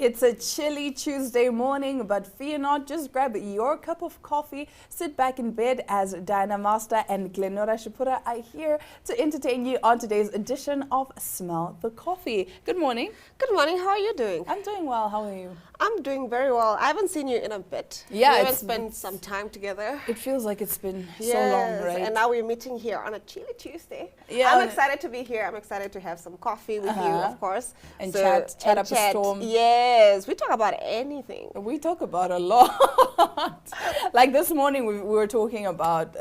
It's a chilly Tuesday morning, but fear not, just grab your cup of coffee, sit back in bed as Diana Master and Glenora Shapura are here to entertain you on today's edition of Smell the Coffee. Good morning. Good morning, how are you doing? I'm doing well, how are you? I'm doing very well. I haven't seen you in a bit. Yeah, we haven't spent some time together. It feels like it's been so long, right? And now we're meeting here on a chilly Tuesday. Yeah, I'm excited to be here. I'm excited to have some coffee with you, of course. And chat up a storm. Yes, we talk about anything. We talk about a lot. Like this morning, we were talking about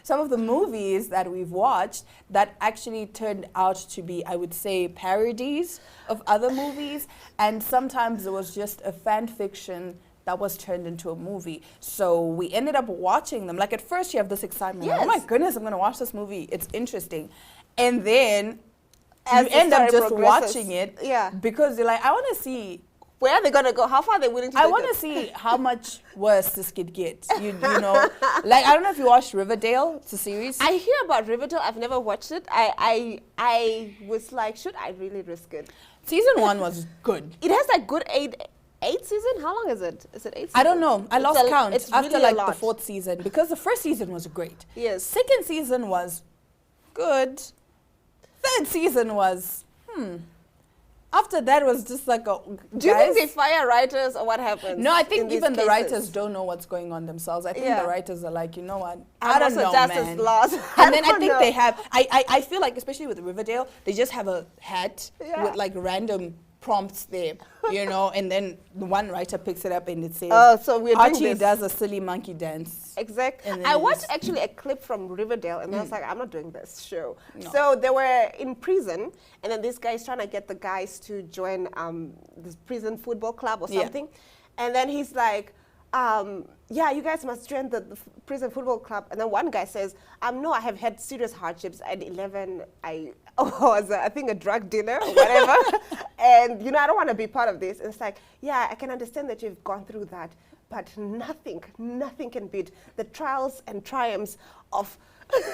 some of the movies that we've watched that actually turned out to be, I would say, parodies of other movies. And sometimes it was just a fan fiction that was turned into a movie. So we ended up watching them. Like at first you have this excitement. Yes. Like, oh my goodness, I'm going to watch this movie. It's interesting. And then you end up just watching it because you're like, I want to see where are they going to go? How far are they willing to I take want to see how much worse this could get. You know, like I don't know if you watched Riverdale. It's a series. I hear about Riverdale. I've never watched it. I was like, should I really risk it? Season 1 was good. It has like good eight season. How long is it? Is it 8 seasons? I don't know. I lost count after really like the 4th season because the first season was great. Yes. Second season was good. Third season was After that was just like a. Do you think they fire writers or what happens? No, I think even the cases? writers don't know what's going on themselves. I think the writers are like, you know what? I I'm don't know, just man. as lost. And then I think they have. I feel like, especially with Riverdale, they just have a hat with like random prompts there, you know, and then the one writer picks it up and it says, "Oh, so we're Archie doing this." does a silly monkey dance. Exactly. I watched actually a clip from Riverdale, and I was like, I'm not doing this show. No. So they were in prison, and then this guy's trying to get the guys to join this prison football club or something, and then he's like, yeah, you guys must join the prison football club. And then one guy says, no, I have had serious hardships. At 11, I was, I think, a drug dealer or whatever. And, you know, I don't want to be part of this. And it's like, yeah, I can understand that you've gone through that, but nothing can beat the trials and triumphs of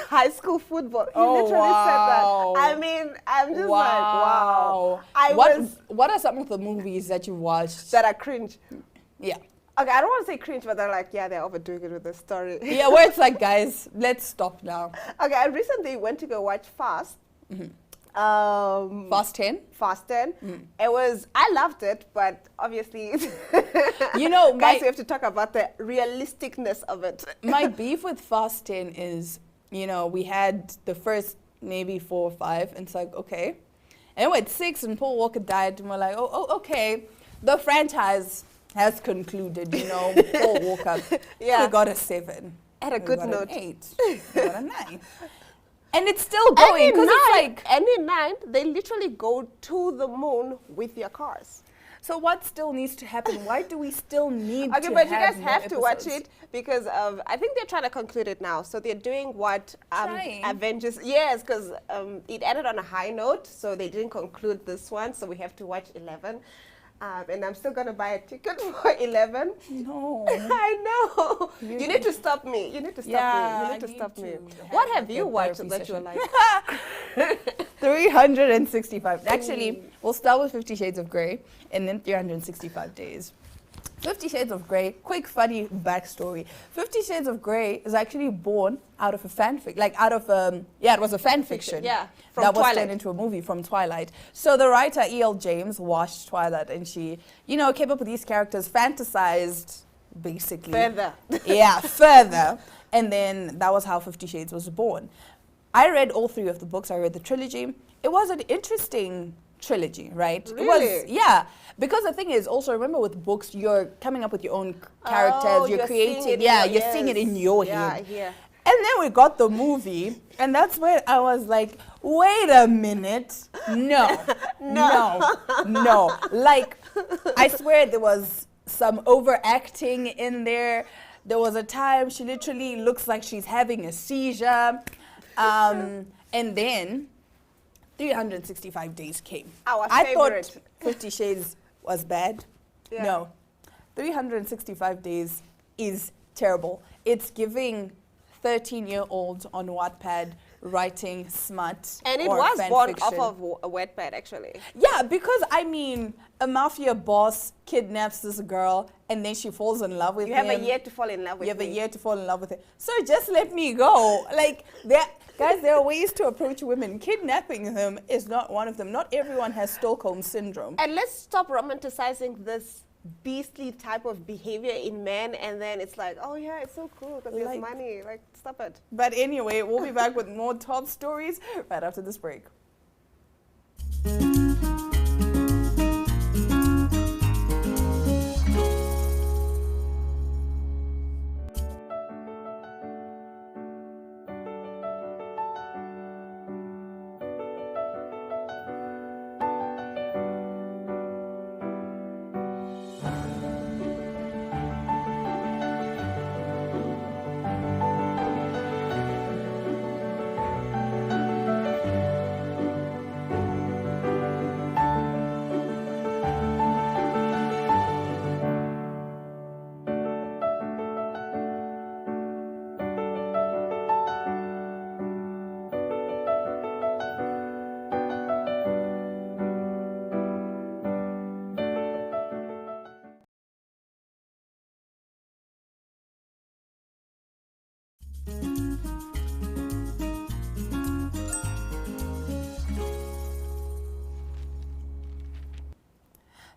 high school football. He literally said that. I mean, I'm just like, wow. What are some of the movies that you watched that are cringe? Yeah. Okay, I don't want to say cringe, but they're like, yeah, they're overdoing it with the story. Yeah, where it's like, guys, let's stop now. Okay, I recently went to go watch Fast. Fast 10? Fast 10. It was, I loved it, but obviously, you know, guys, we have to talk about the realisticness of it. My beef with Fast 10 is, you know, we had the first maybe 4 or 5, and it's like, okay. And we had 6, and Paul Walker died, and we're like, oh, okay. The franchise has concluded, you know, Paul Walker. We got a 7. At a good note. An 8. We got a 9. And it's still going because it's like any 9, they literally go to the moon with your cars. So what still needs to happen? Why do we still need to but you guys have to watch it because of, I think they're trying to conclude it now. So they're doing what Avengers, yes, because it ended on a high note, so they didn't conclude this one. So we have to watch 11. And I'm still going to buy a ticket for 11. No. I know. You need to stop me. You need to stop me. You need to stop me. What have you watched that you're like? 365. Actually, we'll start with 50 Shades of Grey and then 365 days. 50 Shades of Grey, quick funny backstory. 50 Shades of Grey is actually born out of a fanfic, like out of, it was a fan fiction. Yeah, from that was Twilight. turned into a movie from Twilight. So the writer E.L. James watched Twilight and she, you know, came up with these characters, fantasized basically. Further. Yeah, further. And then that was how 50 Shades was born. I read all 3 of the books. I read the trilogy. It was an interesting trilogy, right? Really? It was, yeah. Because the thing is, also remember with books, you're coming up with your own characters, you're creating, you're seeing it in your head. Yeah. And then we got the movie, and that's where I was like, wait a minute. No. Like, I swear there was some overacting in there. There was a time she literally looks like she's having a seizure. And then 365 days came. I thought 50 Shades was bad. Yeah. No. 365 days is terrible. It's giving 13-year-olds on Wattpad writing smut And it or was fan born fiction. off of a Wattpad, actually. Yeah, because I mean, a mafia boss kidnaps this girl and then she falls in love with him. You have a year to fall in love with You have me. a year to fall in love with him. So just let me go. Like, guys, there are ways to approach women. Kidnapping them is not one of them. Not everyone has Stockholm syndrome. And let's stop romanticizing this beastly type of behavior in men, and then it's like, oh yeah, it's so cool because he has Like- money. Like, stop it. But anyway, we'll be back with more top stories right after this break.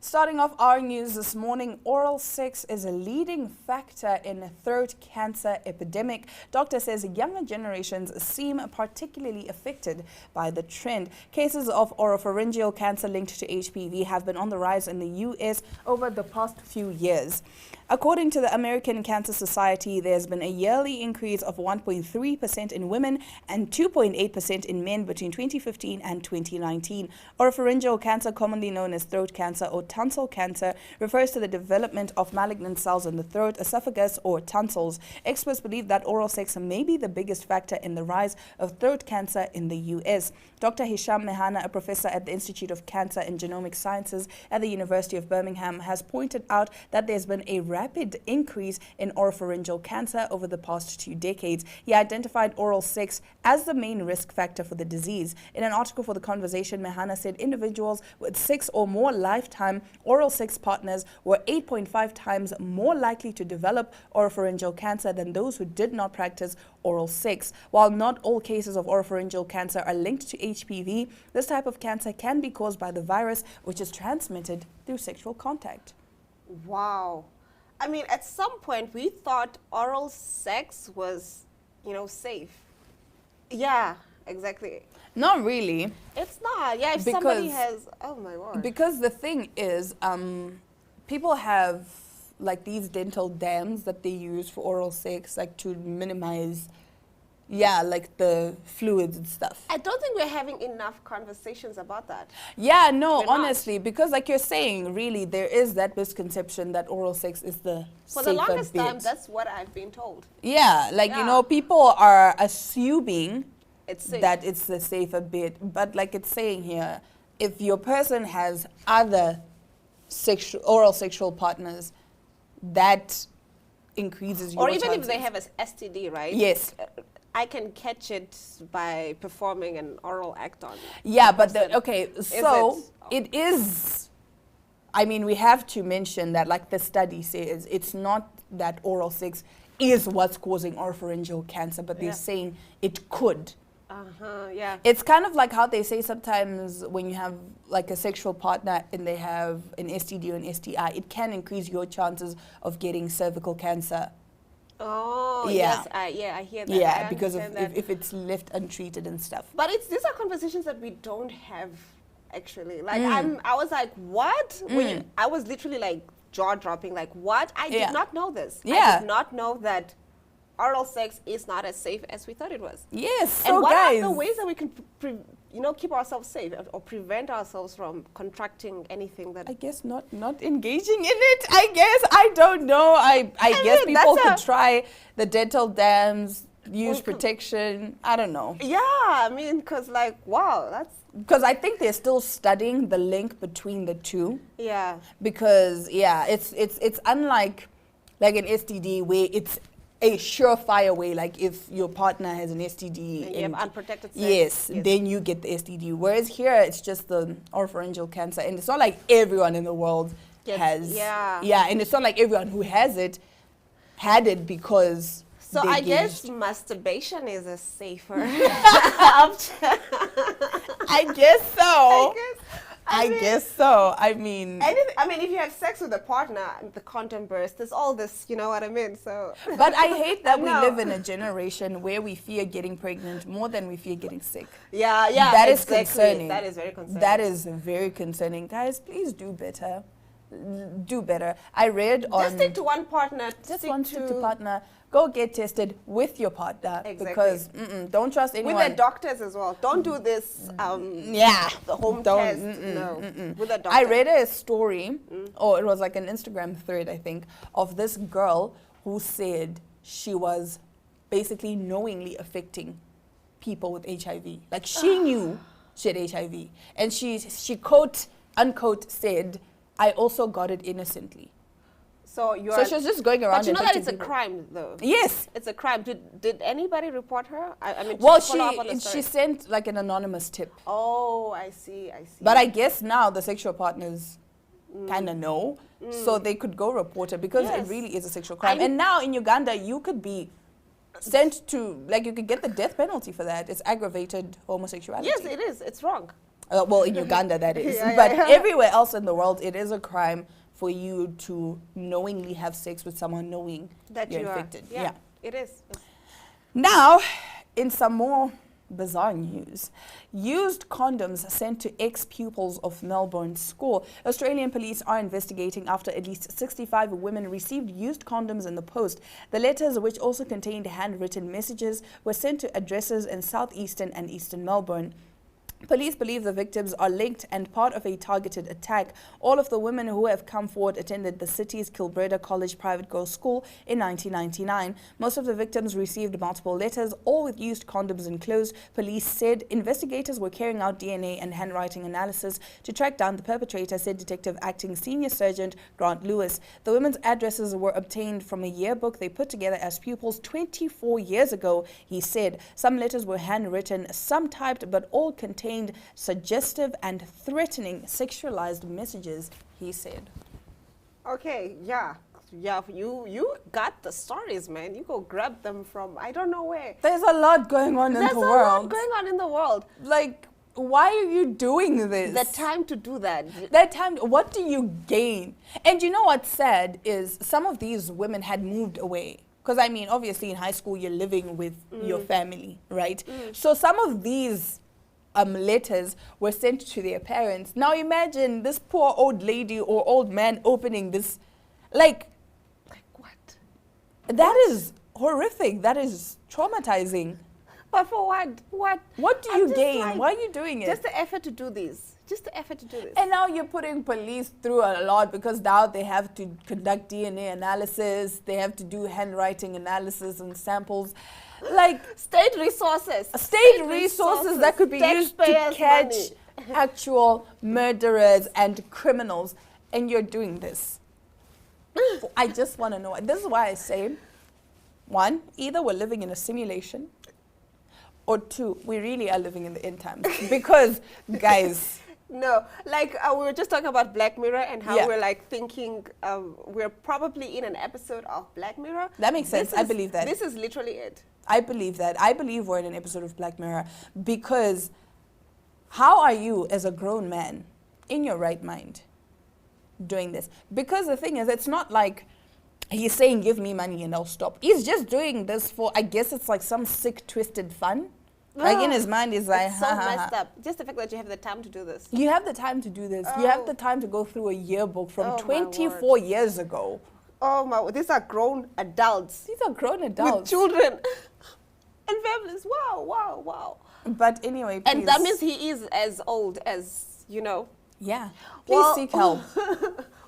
Starting off our news this morning, oral sex is a leading factor in the throat cancer epidemic. Doctor says younger generations seem particularly affected by the trend. Cases of oropharyngeal cancer linked to HPV have been on the rise in the U.S. over the past few years. According to the American Cancer Society, there's been a yearly increase of 1.3% in women and 2.8% in men between 2015 and 2019. Oropharyngeal cancer, commonly known as throat cancer or tonsil cancer, refers to the development of malignant cells in the throat, esophagus, or tonsils. Experts believe that oral sex may be the biggest factor in the rise of throat cancer in the U.S. Dr. Hisham Mehana, a professor at the Institute of Cancer and Genomic Sciences at the University of Birmingham, has pointed out that there's been a rapid increase in oropharyngeal cancer over the past 2 decades. He identified oral sex as the main risk factor for the disease. In an article for The Conversation, Mehana said individuals with 6 or more lifetime oral sex partners were 8.5 times more likely to develop oropharyngeal cancer than those who did not practice oral sex. While not all cases of oropharyngeal cancer are linked to HPV, this type of cancer can be caused by the virus, which is transmitted through sexual contact. Wow. I mean, at some point, we thought oral sex was, safe. Yeah, exactly. Not really. It's not. Yeah, if somebody has, oh my word. Because the thing is, people have like these dental dams that they use for oral sex, like to minimize, like the fluids and stuff. I don't think we're having enough conversations about that. Yeah, no, We're not. honestly, because like you're saying, really, there is that misconception that oral sex is the For safer the longest bit. time, that's what I've been told. Yeah, like, Yeah. people are assuming It's safe. that it's the safer bit. But like it's saying here, if your person has other oral sexual partners, that increases your Or even chances. if they have an STD, right? Yes. I can catch it by performing an oral act on. Yeah, but person. okay, so it? it is, I mean, we have to mention that like the study says, it's not that oral sex is what's causing oropharyngeal cancer, but they're Yeah. saying it could. Yeah. It's kind of like how they say sometimes when you have like a sexual partner and they have an STD or an STI, it can increase your chances of getting cervical cancer. Oh, Yeah. yes. I hear that. Yeah, I because understand that. if it's left untreated and stuff. But these are conversations that we don't have, actually. Like, I was like, what? I was literally like jaw dropping, like, what? I Yeah. did not know this. Yeah. I did not know that oral sex is not as safe as we thought it was. Yes, so And what guys. are the ways that we can, keep ourselves safe or prevent ourselves from contracting anything that? I guess not engaging in it. I guess I don't know. I guess mean, people that's could try the dental dams, use We could- protection. I don't know, Yeah, I mean, because like, wow, that's, because I think they're still studying the link between the two. yeah. Because it's unlike like an STD where it's a surefire way, like if your partner has an STD And you have unprotected sex. yes, then you get the STD. Whereas here, it's just the oropharyngeal cancer, and it's not like everyone in the world has. Yeah. And it's not like everyone who has it had it because. So they I guess gauged. Masturbation is a safer option. I guess so. I mean, guess so. I mean, if you have sex with a partner, the condom burst. There's all this, you know what I mean? So. but I hate that we No. live in a generation where we fear getting pregnant more than we fear getting sick. Yeah. That is exactly. concerning. That is very concerning. That is very concerning. Guys, please do better. Do better. I read on. Just stick to one partner. Just one stick to partner. Go get tested with your partner. Exactly. Because don't trust anyone. With the doctors as well. Don't do this. The home Don't- test. No. With a doctor. I read a story, or it was like an Instagram thread, I think, of this girl who said she was basically knowingly affecting people with HIV. Like she knew she had HIV. And she quote, unquote, said, I also got it innocently. So she was just going around. But you know that infecting it's a people. crime, though. Yes. It's a crime. Did anybody report her? I mean, Well, just to follow up on the story. she sent like an anonymous tip. Oh, I see. But I guess now the sexual partners kind of know, so they could go report it because Yes. it really is a sexual crime. And now in Uganda, you could be sent to, like, you could get the death penalty for that. It's aggravated homosexuality. Yes, it is. It's wrong. Well, in Uganda, that is. Yeah, But yeah. everywhere else in the world, it is a crime for you to knowingly have sex with someone knowing That you're you infected. are. Yeah, it is. Now, in some more bizarre news, used condoms sent to ex-pupils of Melbourne school. Australian police are investigating after at least 65 women received used condoms in the post. The letters, which also contained handwritten messages, were sent to addresses in southeastern and eastern Melbourne. Police believe the victims are linked and part of a targeted attack. All of the women who have come forward attended the city's Kilbreda College private girls' school in 1999. Most of the victims received multiple letters, all with used condoms enclosed. Police said investigators were carrying out DNA and handwriting analysis to track down the perpetrator, said Detective Acting Senior Sergeant Grant Lewis. The women's addresses were obtained from a yearbook they put together as pupils 24 years ago, he said. Some letters were handwritten, some typed, but all contained suggestive and threatening sexualized messages, he said. Okay, yeah. You got the stories, man. You go grab them from I don't know where. There's a lot going on in There's the a world. lot going on in the world. Like, why are you doing this? The time to do that. That time, what do you gain? And you know what's sad is some of these women had moved away. Because, I mean, obviously in high school, you're living with your family, right? So some of these letters were sent to their parents. Now imagine this poor old lady or old man opening this. Like what? That is horrific. That is traumatizing. But for what? What do I'm you just gain? like, Why are you doing it? Just the effort to do this. And now you're putting police through a lot because now they have to conduct DNA analysis, they have to do handwriting analysis and samples. Like state resources that could be used to catch actual murderers and criminals. And you're doing this. I just want to know. This is why I say, one, either we're living in a simulation, or two, we really are living in the end times. Because, guys... No, like we were just talking about Black Mirror and how we're like thinking we're probably in an episode of Black Mirror. That makes sense. I believe that. This is literally it. I believe that. I believe we're in an episode of Black Mirror because how are you as a grown man in your right mind doing this? Because the thing is, it's not like he's saying, give me money and I'll stop. He's just doing this for, I guess it's like some sick, twisted fun. Like in his mind, he's like, it's so messed up. Just the fact that you have the time to do this. You have the time to do this. You have the time to go through a yearbook from 24 years ago. Oh my, these are grown adults. These are grown adults. With children and families. Wow. But anyway, please. And that means he is as old as, you know. Yeah. Please seek help.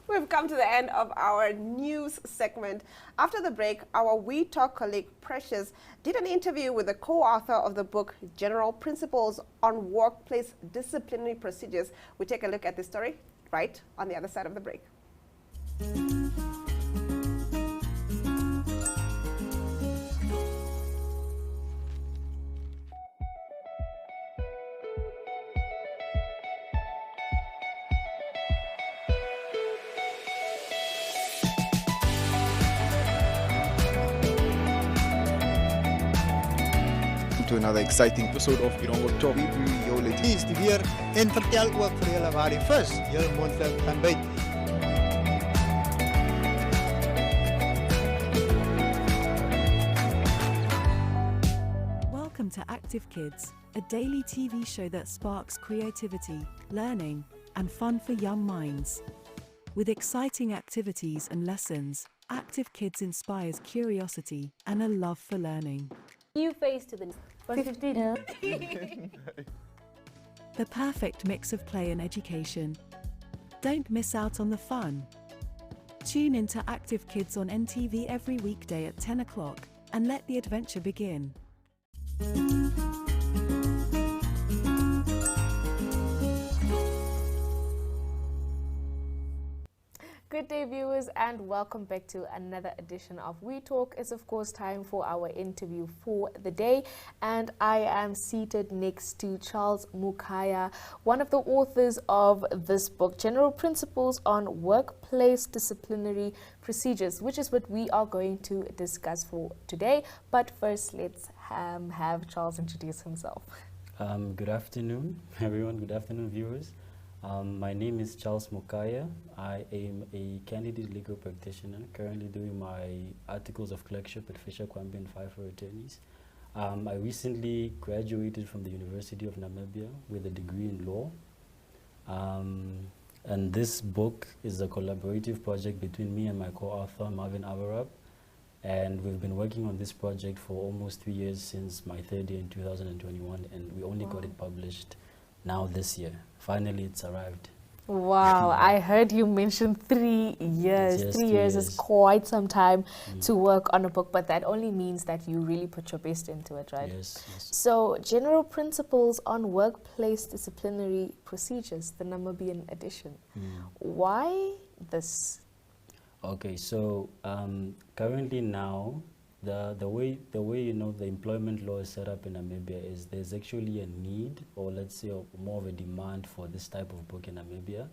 We've come to the end of our news segment. After the break, our We Talk colleague Precious did an interview with the co-author of the book General Principles on Workplace Disciplinary Procedures. We take a look at this story right on the other side of the break. to another exciting episode of Irongo Talk. We bring jou Is die weer en vertel ook vir julle waar die vis julle moontlik kan byt. Welcome to Active Kids, a daily TV show that sparks creativity, learning, and fun for young minds. With exciting activities and lessons, Active Kids inspires curiosity and a love for learning. New face to the 15. The perfect mix of play and education. Don't miss out on the fun. Tune in to Active Kids on NTV every weekday at 10 o'clock and let the adventure begin. Good day, viewers, and welcome back to another edition of We Talk. It's of course time for our interview for the day, and I am seated next to Charles Mukaya, one of the authors of this book, General Principles on Workplace Disciplinary Procedures, which is what we are going to discuss for today. But first, let's have Charles introduce himself. Good afternoon, everyone. Good afternoon, viewers. My name is Charles Mukaya. I am a candidate legal practitioner, currently doing my articles of clerkship at Fisher Kwambi and Pfeiffer Attorneys. I recently graduated from the University of Namibia with a degree in law. And this book is a collaborative project between me and my co-author, Marvin Avarab. And we've been working on this project for almost 3 years, since my third year in 2021, and we only got it published now this year. Finally, it's arrived. Wow, I heard you mention 3 years. Yes, 3 3 years is quite some time to work on a book, but that only means that you really put your best into it, right? Yes, yes. So, General Principles on Workplace Disciplinary Procedures, the Namibian edition. Why this? Okay, so currently now, the way the employment law is set up in Namibia is there's actually a need, or let's say more of a demand, for this type of book in Namibia,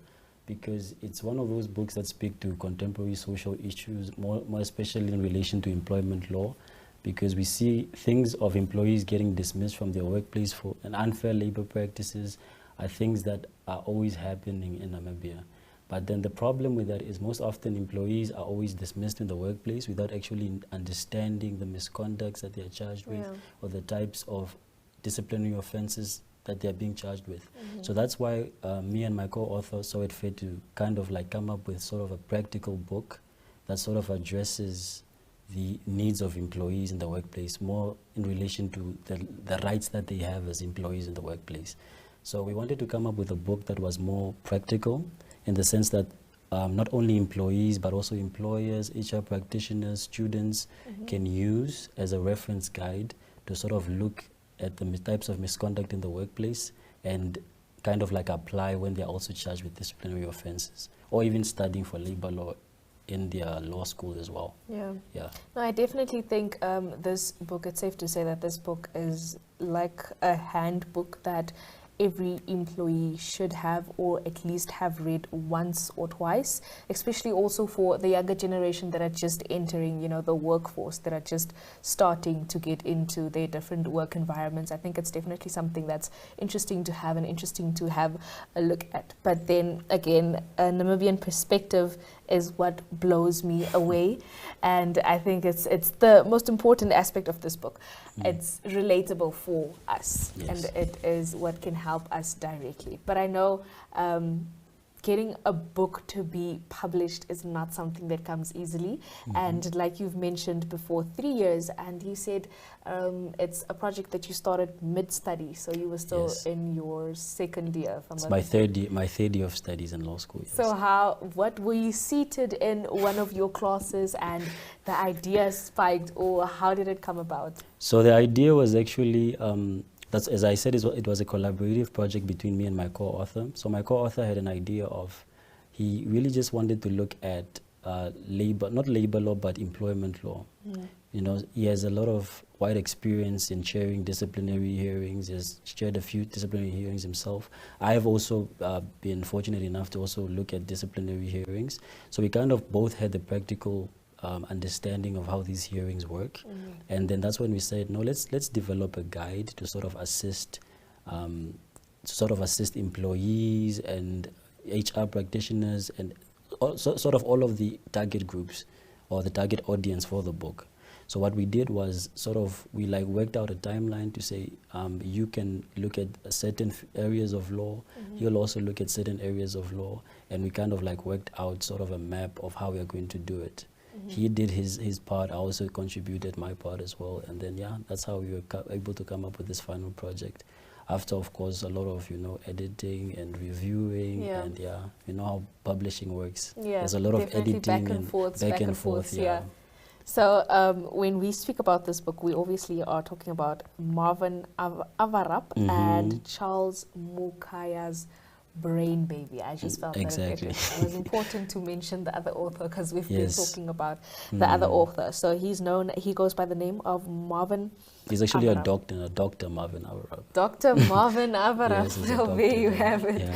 because it's one of those books that speak to contemporary social issues, more especially in relation to employment law, because we see things of employees getting dismissed from their workplace for unfair labor practices are things that are always happening in Namibia. But then the problem with that is most often employees are always dismissed in the workplace without actually understanding the misconducts that they are charged with, or the types of disciplinary offenses that they are being charged with. So that's why me and my co-author saw it fit to kind of like come up with sort of a practical book that sort of addresses the needs of employees in the workplace, more in relation to the rights that they have as employees in the workplace. So we wanted to come up with a book that was more practical, in the sense that not only employees but also employers, HR practitioners, students can use as a reference guide to sort of look at the types of misconduct in the workplace and kind of like apply when they're also charged with disciplinary offenses, or even studying for labor law in their law school as well. Yeah. No, I definitely think this book, it's safe to say that this book is like a handbook that every employee should have, or at least have read once or twice, especially also for the younger generation that are just entering, the workforce, that are just starting to get into their different work environments. I think it's definitely something that's interesting to have and interesting to have a look at. But then again, a Namibian perspective is what blows me away, and I think it's the most important aspect of this book. It's relatable for us, and it is what can help us directly. But I know getting a book to be published is not something that comes easily. And like you've mentioned before, 3 years, and you said it's a project that you started mid-study, so you were still in your second year. It's my third year of studies in law school. Yes. So what were you seated in one of your classes and the idea spiked, or how did it come about? So the idea was actually, as I said, it was a collaborative project between me and my co-author. So my co-author had an idea of, he really just wanted to look at not labor law, but employment law. He has a lot of wide experience in chairing disciplinary hearings. He has chaired a few disciplinary hearings himself. I have also been fortunate enough to also look at disciplinary hearings. So we kind of both had the practical understanding of how these hearings work. And then that's when we said, no, let's develop a guide to sort of assist employees and HR practitioners and sort of all of the target groups or the target audience for the book. So what we did was we worked out a timeline to say you can look at certain areas of law, you'll also look at certain areas of law, and we kind of worked out sort of a map of how we are going to do it. He did his part, I also contributed my part as well, and then that's how we were able to come up with this final project. After, of course, a lot of editing and reviewing, and you know how publishing works. There's a lot of editing back and forth. So when we speak about this book, we obviously are talking about Marvin Avarap and Charles Mukaya's Brain Baby. I just felt that it was important to mention the other author because we've been talking about the other author. So he goes by the name of Marvin. He's actually a doctor, Marvin Avarap. Dr. Marvin Avarap. So there you have it.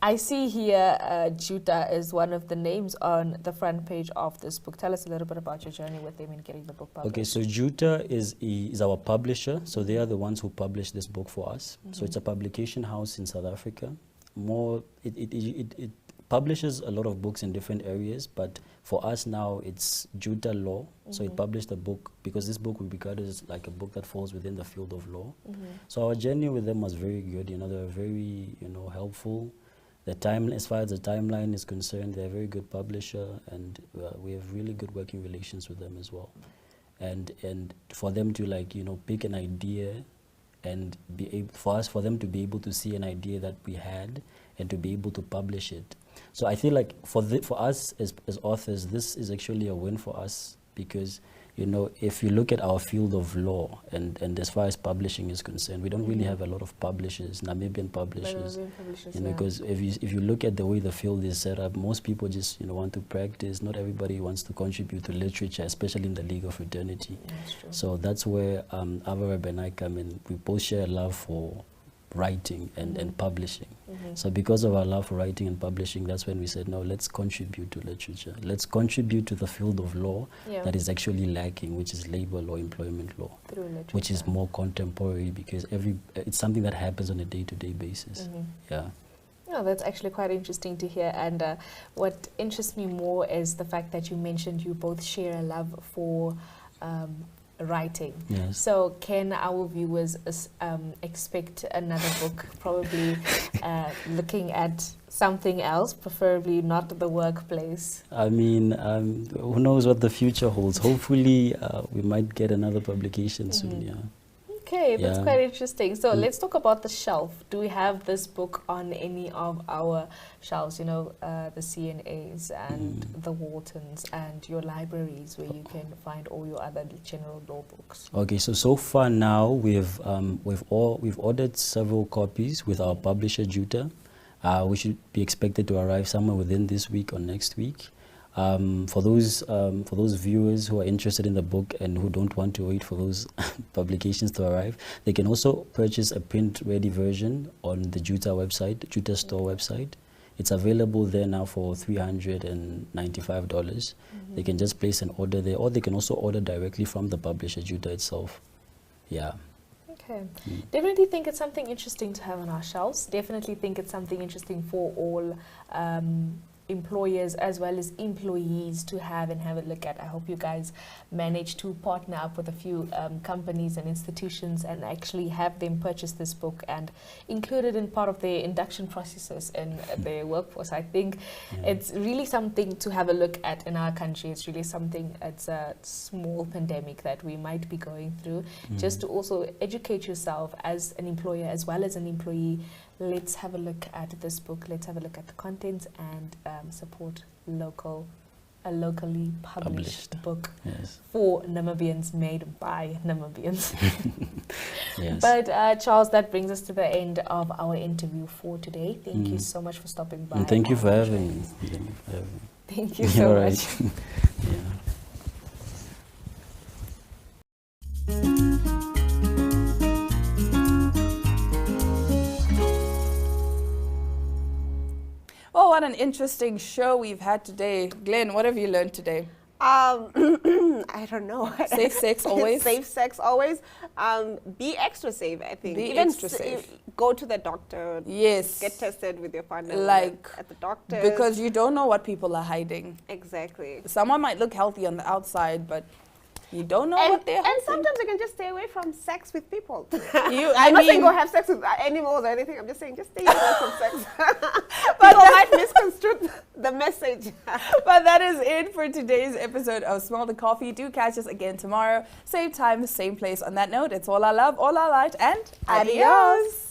I see here Juta is one of the names on the front page of this book. Tell us a little bit about your journey with them in getting the book published. Okay, so Juta is our publisher. So they are the ones who published this book for us. So it's a publication house in South Africa. It publishes a lot of books in different areas, but for us now it's Juta Law. So it published a book because this book we regarded as like a book that falls within the field of law. So our journey with them was very good. They were very helpful. As far as the timeline is concerned, they're a very good publisher, and we have really good working relations with them as well. And for them to pick an idea and for them to be able to see an idea that we had and to be able to publish it. So I feel like for us as authors, this is actually a win for us because, if you look at our field of law and as far as publishing is concerned, we don't really have a lot of publishers, Namibian publishers. Because if you look at the way the field is set up, most people just want to practice. Not everybody wants to contribute to literature, especially in the legal fraternity. So that's where Avarab and I come in. We both share a love for writing and publishing. So because of our love for writing and publishing, that's when we said, no, let's contribute to literature. Let's contribute to the field of law that is actually lacking, which is labor law, employment law, which is more contemporary because it's something that happens on a day-to-day basis. No, that's actually quite interesting to hear. And what interests me more is the fact that you mentioned you both share a love for writing. So can our viewers expect another book, probably looking at something else, preferably not the workplace? I mean, who knows what the future holds. Hopefully we might get another publication soon. Okay, that's quite interesting. So let's talk about the shelf. Do we have this book on any of our shelves, the CNAs and the Waltons and your libraries where you can find all your other general law books? Okay, so far now we've ordered several copies with our publisher Juta. We should be expected to arrive somewhere within this week or next week. For those viewers who are interested in the book and who don't want to wait for those publications to arrive, they can also purchase a print-ready version on the Juta website, Juta store website. It's available there now for $395. They can just place an order there, or they can also order directly from the publisher, Juta itself. Okay. Definitely think it's something interesting to have on our shelves. Definitely think it's something interesting for all employers as well as employees to have and have a look at. I hope you guys manage to partner up with a few companies and institutions and actually have them purchase this book and include it in part of their induction processes in their workforce. I think it's really something to have a look at in our country. It's really something, it's a small pandemic that we might be going through. Just to also educate yourself as an employer as well as an employee. Let's have a look at this book. Let's have a look at the contents and support a locally published book for Namibians, made by Namibians. But Charles, that brings us to the end of our interview for today. Thank you so much for stopping by. And thank you for having me. Thank you so much. Well, what an interesting show we've had today. Glenn, what have you learned today? I don't know. Safe sex always. Safe sex always. Be extra safe, I think. Be Even extra safe. Go to the doctor. Yes. Get tested with your partner. Like, at the doctor. because you don't know what people are hiding. Exactly. Someone might look healthy on the outside, but you don't know what they're And hiding. sometimes you can just stay away from sex with people. I I'm not saying mean- go have sex with animals or anything. I'm just saying just stay away from sex. But people might misconstrue the message. But that is it for today's episode of Smell the Coffee. Do catch us again tomorrow. Same time, same place. On that note, it's all our love, all our light, and adios.